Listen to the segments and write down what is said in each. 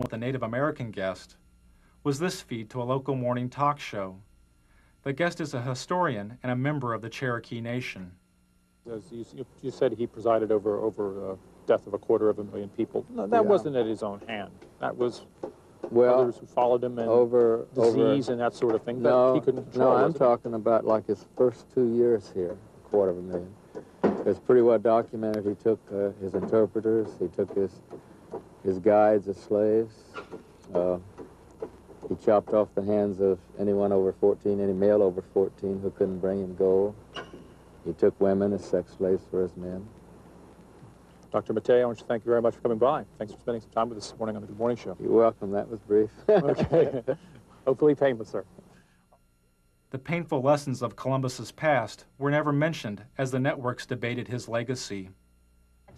with a Native American guest, was this feed to a local morning talk show. The guest is a historian and a member of the Cherokee Nation. As you said he presided over death of 250,000 people. No, that wasn't at his own hand. That was others who followed him and disease and that sort of thing. But he couldn't control. No, I'm talking about like his first 2 years here, 250,000. It's pretty well documented. He took his interpreters, he took his guides as slaves. He chopped off the hands of anyone over 14, any male over 14 who couldn't bring him gold. He took women as sex slaves for his men. Dr. Matei, I want to thank you very much for coming by. Thanks for spending some time with us this morning on the Good Morning Show. You're welcome. That was brief. Okay. Hopefully painless, sir. The painful lessons of Columbus's past were never mentioned as the networks debated his legacy.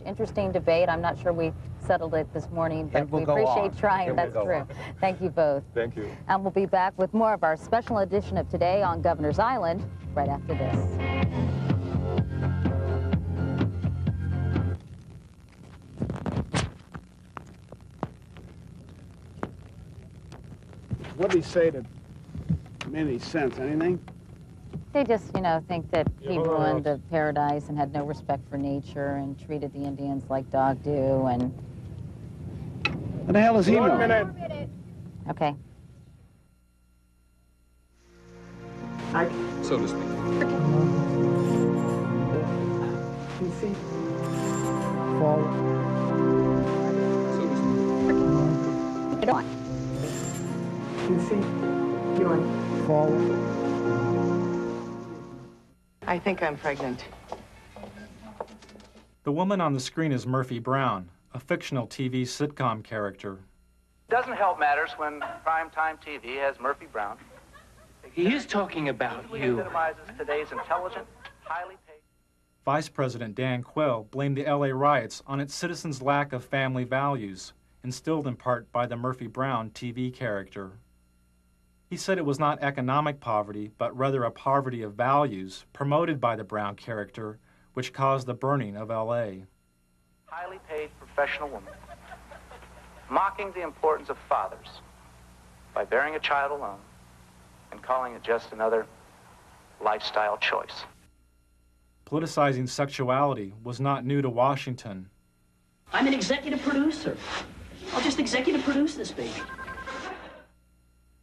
Interesting debate. I'm not sure we settled it this morning, but we appreciate trying. That's true. Thank you both. Thank you. And we'll be back with more of our special edition of Today on Governor's Island right after this. What did he say that made any sense? Anything? They just, think that he ruined the paradise and had no respect for nature and treated the Indians like dog do and... What the hell does he know? 1 minute. Okay. So to speak. You see? Forward. So to speak. Get on. You see? Going forward. I think I'm pregnant. The woman on the screen is Murphy Brown, a fictional TV sitcom character. Doesn't help matters when primetime TV has Murphy Brown. He is talking about you. Epitomizes today's intelligent, highly paid... Vice President Dan Quayle blamed the LA riots on its citizens' lack of family values, instilled in part by the Murphy Brown TV character. He said it was not economic poverty, but rather a poverty of values promoted by the Brown character, which caused the burning of LA. Highly paid professional woman, mocking the importance of fathers by bearing a child alone and calling it just another lifestyle choice. Politicizing sexuality was not new to Washington. I'm an executive producer. I'll just executive produce this baby.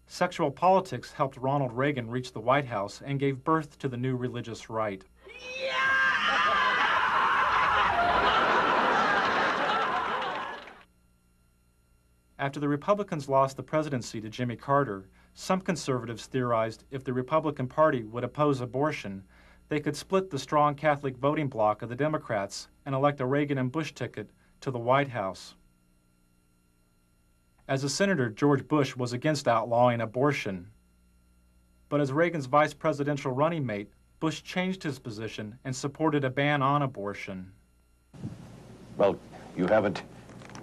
Sexual politics helped Ronald Reagan reach the White House and gave birth to the new religious right. After the Republicans lost the presidency to Jimmy Carter, some conservatives theorized if the Republican Party would oppose abortion, they could split the strong Catholic voting bloc of the Democrats and elect a Reagan and Bush ticket to the White House. As a senator, George Bush was against outlawing abortion. But as Reagan's vice presidential running mate, Bush changed his position and supported a ban on abortion. Well, you haven't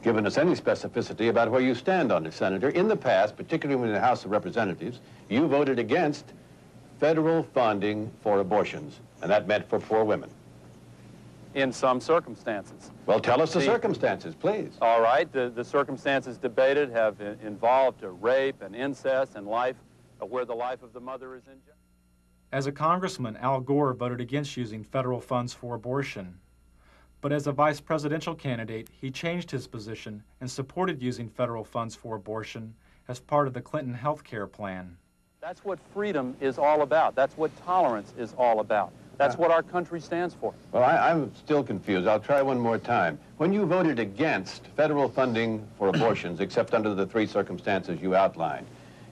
given us any specificity about where you stand on it, Senator. In the past, particularly in the House of Representatives, you voted against federal funding for abortions, and that meant for poor women. In some circumstances. Well, tell us the circumstances, please. All right, the circumstances debated have involved rape and incest and life, where the life of the mother is in jeopardy. As a congressman, Al Gore voted against using federal funds for abortion. But as a vice presidential candidate, he changed his position and supported using federal funds for abortion as part of the Clinton health care plan. That's what freedom is all about. That's what tolerance is all about. That's what our country stands for. Well, I'm still confused. I'll try one more time. When you voted against federal funding for abortions, except under the three circumstances you outlined,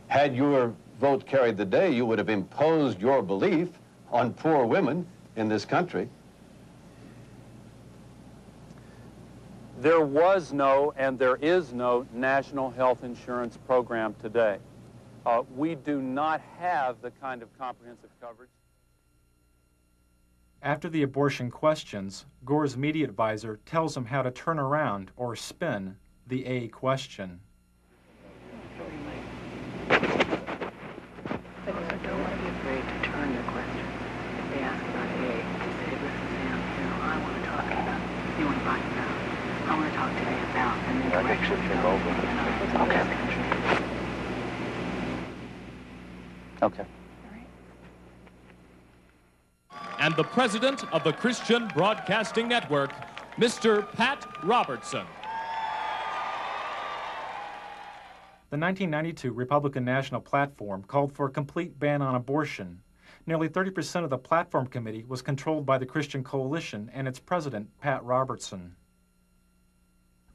had your vote carried the day, you would have imposed your belief on poor women in this country. There was no and there is no national health insurance program today. We do not have the kind of comprehensive coverage. After the abortion questions, Gore's media advisor tells him how to turn around or spin the A question. But don't be afraid to turn the question. If they ask about A, just say, listen, Sam, I want to talk about, you want to find out. I want to talk today about, and then Okay. And the president of the Christian Broadcasting Network, Mr. Pat Robertson. The 1992 Republican National Platform called for a complete ban on abortion. Nearly 30% of the platform committee was controlled by the Christian Coalition and its president, Pat Robertson.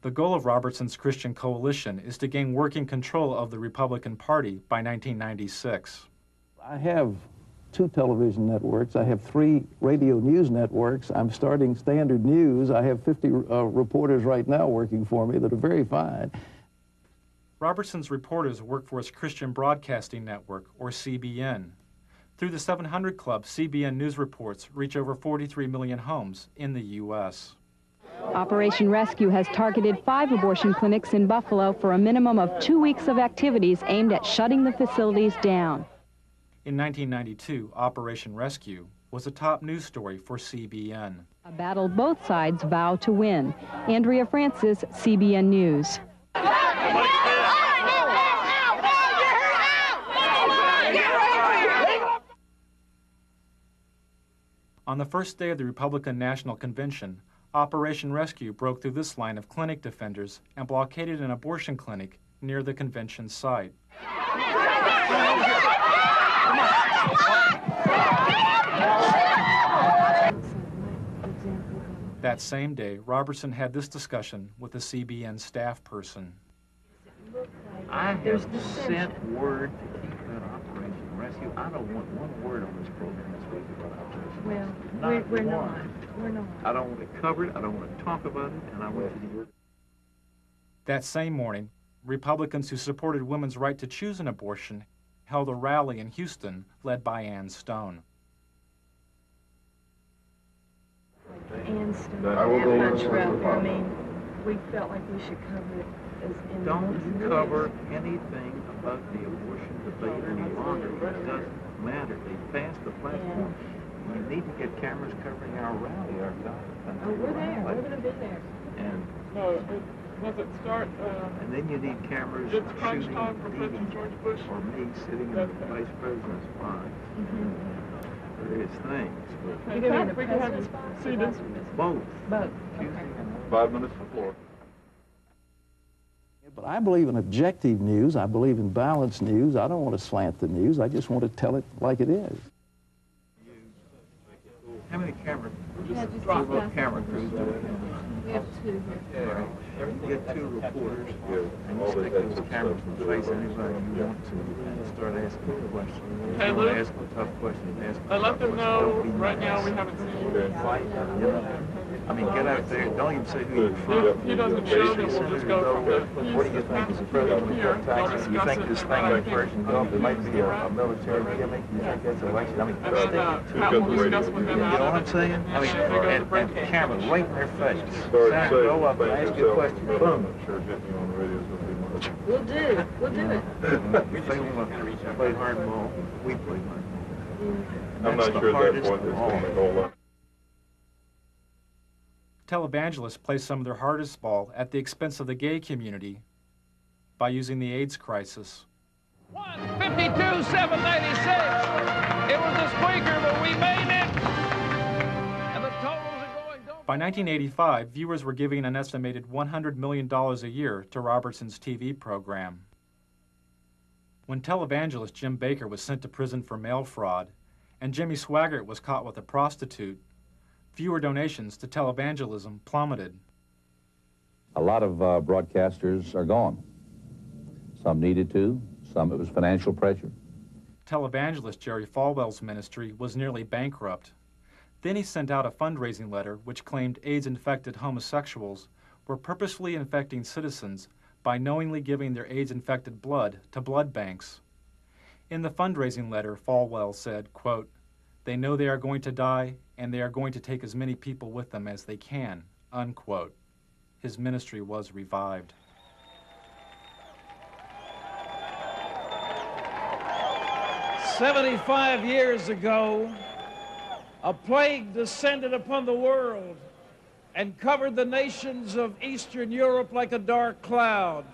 The goal of Robertson's Christian Coalition is to gain working control of the Republican Party by 1996. I have 2 television networks. I have 3 radio news networks. I'm starting Standard News. I have 50 reporters right now working for me that are very fine. Robertson's reporters work for his Christian Broadcasting Network, or CBN. Through the 700 Club, CBN News reports reach over 43 million homes in the U.S. Operation Rescue has targeted 5 abortion clinics in Buffalo for a minimum of 2 weeks of activities aimed at shutting the facilities down. In 1992, Operation Rescue was a top news story for CBN. A battle both sides vow to win. Andrea Francis, CBN News. On the first day of the Republican National Convention, Operation Rescue broke through this line of clinic defenders and blockaded an abortion clinic near the convention site. That same day, Robertson had this discussion with a CBN staff person. I have sent word to keep that Operation Rescue. I don't want one word on this program this week about Operation Rescue. Well, we're not. We're not. I don't want to cover it. I don't want to talk about it. And I want you to hear it. That same morning, Republicans who supported women's right to choose an abortion held a rally in Houston led by Ann Stone. Ann Stone, that much rather. I mean, we felt like we should cover it as in. Don't cover anything about the abortion debate any longer. It doesn't matter. They passed the platform. You need to get cameras covering our rally, our God. Oh, we're there. We're going to be there. And no, does it start? And then you need cameras it's crunch shooting time for President George Bush or me sitting in the vice president's box. Various things. You're going to be in the president's box? Both. Both. Okay. 5 minutes before. But I believe in objective news. I believe in balanced news. I don't want to slant the news. I just want to tell it like it is. How many camera crews do we have? We have 2 here. All right. You get 2 reporters, and you stick those cameras in the face of anybody you want to, and start asking questions. Hey, you Luke, ask them tough questions. I let them know right now we haven't seen you. I mean, get out there. Don't even say who you're from. He doesn't show that we'll just go from the What do you think is the president of Texas? You think this thing like Persian Gulf, there might be a military gimmick? You think that's an election? I mean, stick it to Pat will discuss with them. You know what I'm saying? I mean, and cameras right in their face. Go up and ask you a question. Boom. We'll do it. We'll do it. If they want to play hardball, we play hardball. I'm not sure at that point it's going to go up. Televangelists play some of their hardest ball at the expense of the gay community by using the AIDS crisis. 52, 796. It was a squeaker, but we made it. And the totals are going. By 1985, viewers were giving an estimated $100 million a year to Robertson's TV program. When televangelist Jim Bakker was sent to prison for mail fraud, and Jimmy Swaggart was caught with a prostitute, viewer donations to televangelism plummeted. A lot of broadcasters are gone. Some needed to, some it was financial pressure. Televangelist Jerry Falwell's ministry was nearly bankrupt. Then he sent out a fundraising letter which claimed AIDS-infected homosexuals were purposefully infecting citizens by knowingly giving their AIDS-infected blood to blood banks. In the fundraising letter, Falwell said, quote, "They know they are going to die, and they are going to take as many people with them as they can," unquote. His ministry was revived. "75 years ago, a plague descended upon the world, and covered the nations of Eastern Europe like a dark cloud.